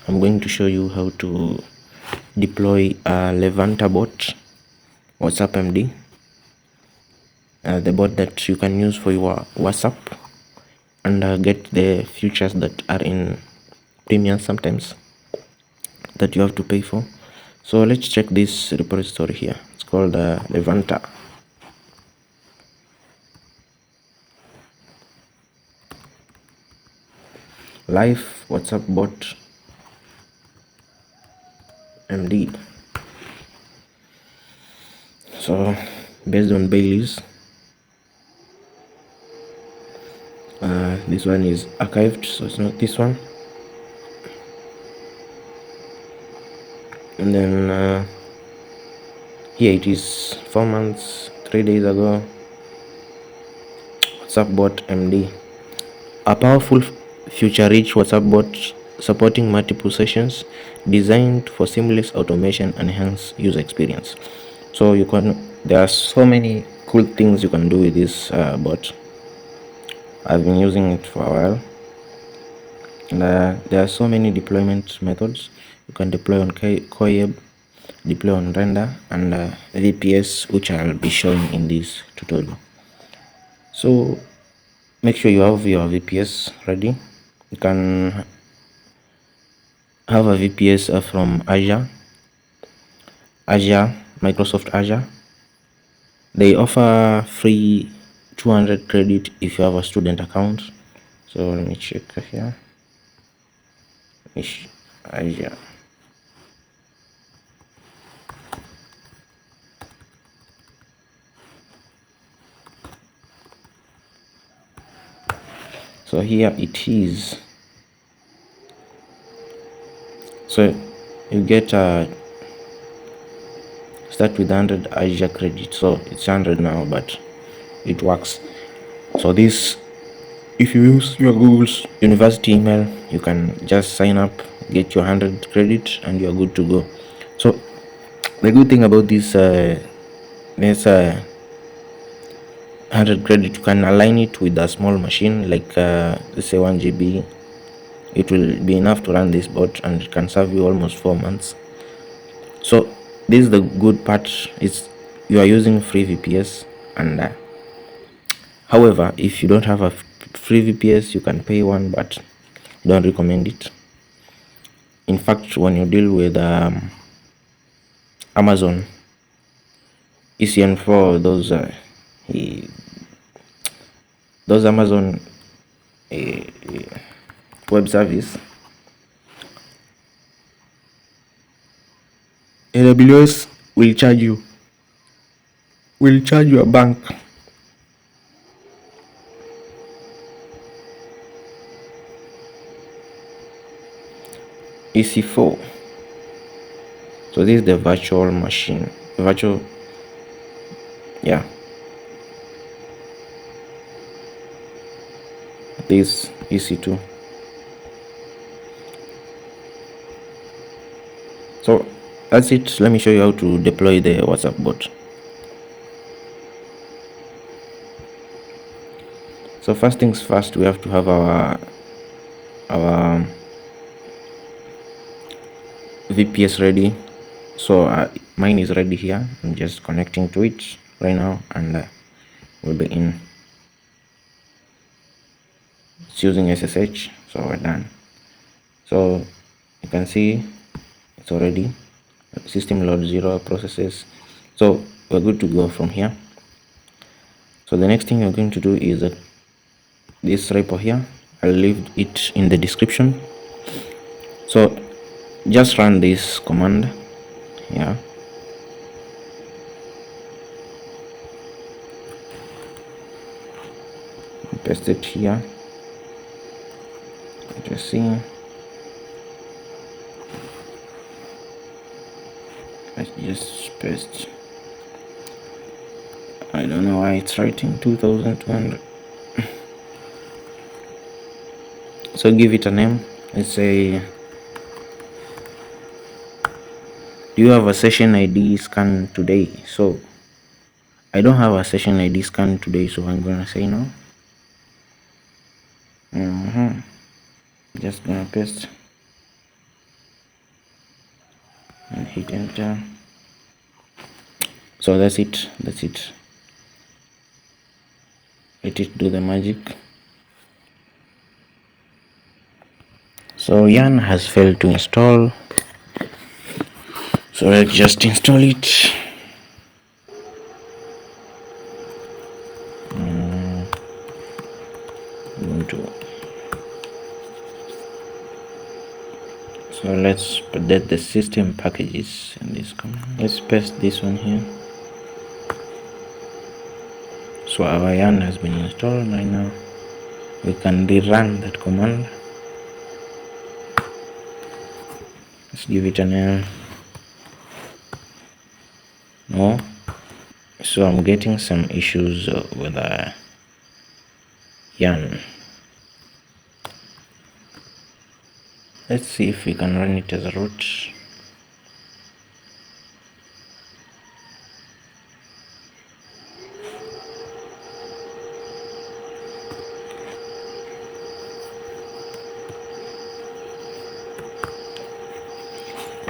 I'm going to show you how to deploy a Levanter bot WhatsApp MD, the bot that you can use for your WhatsApp and get the features that are in premium sometimes that you have to pay for. So let's check this repository here. It's called Levanter. Live WhatsApp bot MD. So based on Bailey's, this one is archived, so it's not this one. And then here it is 4 months, 3 days ago. WhatsApp bot MD, a powerful future-rich WhatsApp bot supporting multiple sessions, designed for seamless automation and enhanced user experience. So there are so many cool things you can do with this bot. I've been using it for a while, and there are so many deployment methods. You can deploy on Koyeb, deploy on Render, and VPS, which I'll be showing in this tutorial. So make sure you have your VPS ready. You can have a VPS from Azure, Microsoft Azure. They offer free 200 credit if you have a student account. So let me check here. Azure. So here it is. So you get start with 100 Azure credit. So it's 100 now, but it works. So this, if you use your Google's university email, you can just sign up, get your 100 credit, and you're good to go. So the good thing about this 100 credit, you can align it with a small machine, like let's say 1 GB. It will be enough to run this bot, and it can serve you almost 4 months. So this is the good part, is you are using free VPS. And however, if you don't have a free VPS, you can pay one, but don't recommend it. In fact, when you deal with Amazon ECN4, those Amazon web service, AWS will charge you a bank. EC4. So this is the virtual machine. Yeah. This EC2. So that's it. Let me show you how to deploy the WhatsApp bot. So first things first, we have to have our VPS ready. So mine is ready here. I'm just connecting to it right now, and we'll be in. It's using SSH, so we're done. So you can see it's already system load 0 processes, so we're good to go from here. So the next thing you're going to do is this repo here. I'll leave it in the description. So just run this command here. Paste it here. Just see. Let's just paste. I don't know why it's writing 2200. So give it a name. Let's say, do you have a session ID scan today? So I don't have a session ID scan today, so I'm gonna say no. Just gonna paste. and hit enter. So that's it, let it do the magic. So Yarn has failed to install, so let's just install it. So let's update the system packages in this command. Let's paste this one here. So our Yarn has been installed. Right now we can rerun that command. Let's give it a name. No. So I'm getting some issues with Yarn. Let's see if we can run it as a root.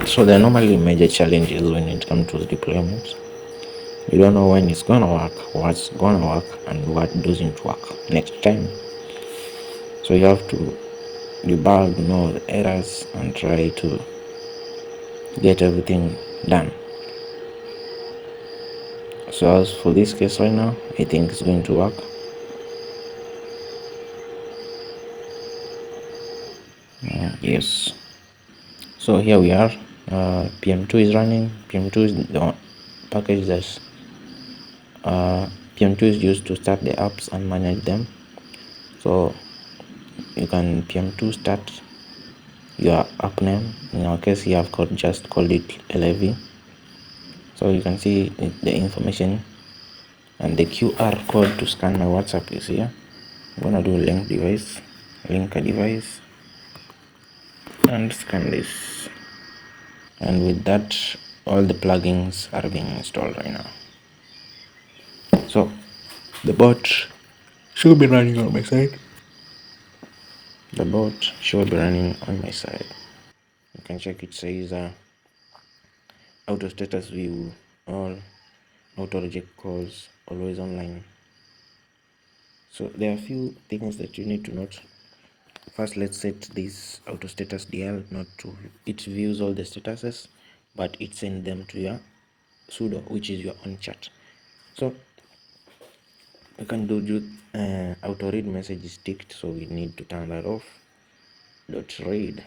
So there are normally major challenges when it comes to the deployment. You don't know when it's gonna work, what's gonna work, and what doesn't work next time. So you have to debug, the errors and try to get everything done. So as for this case right now, I think it's going to work. Yes. So here we are. PM2 is running. PM2 is the package that PM2 is used to start the apps and manage them. So you can PM2 start your app name. In our case here I've just called it LAV. So you can see the information and the QR code to scan my WhatsApp is here. I'm gonna do link a device and scan this, and with that all the plugins are being installed right now. So the bot should be running on my side. You can check, it says auto status view, all auto reject calls, always online. So there are a few things that you need to note. First, let's set this auto status DL not to, it views all the statuses, but it sends them to your sudo, which is your own chat. So we can do auto read message is ticked, so we need to turn that off. Dot read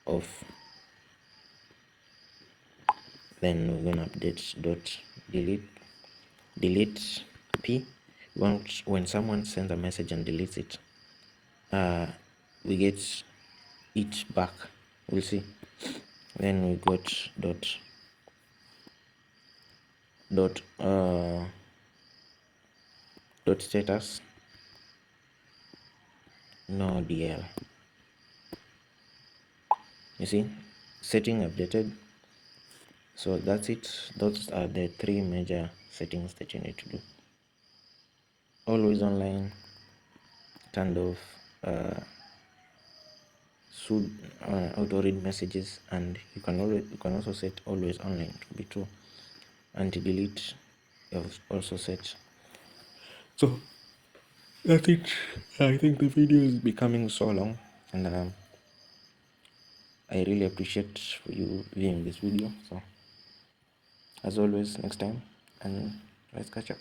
off. Then we're gonna update dot delete p. When someone sends a message and deletes it, we get it back. We'll see. Then we got dot status no DL. You see, setting updated. So that's it. Those are the three major settings that you need to do. Always online, turned off, auto read messages, and you can also set always online to be true. Anti-delete you have also set. So that's it. I think the video is becoming so long, and I really appreciate for you viewing this video. So as always, next time, and let's catch up.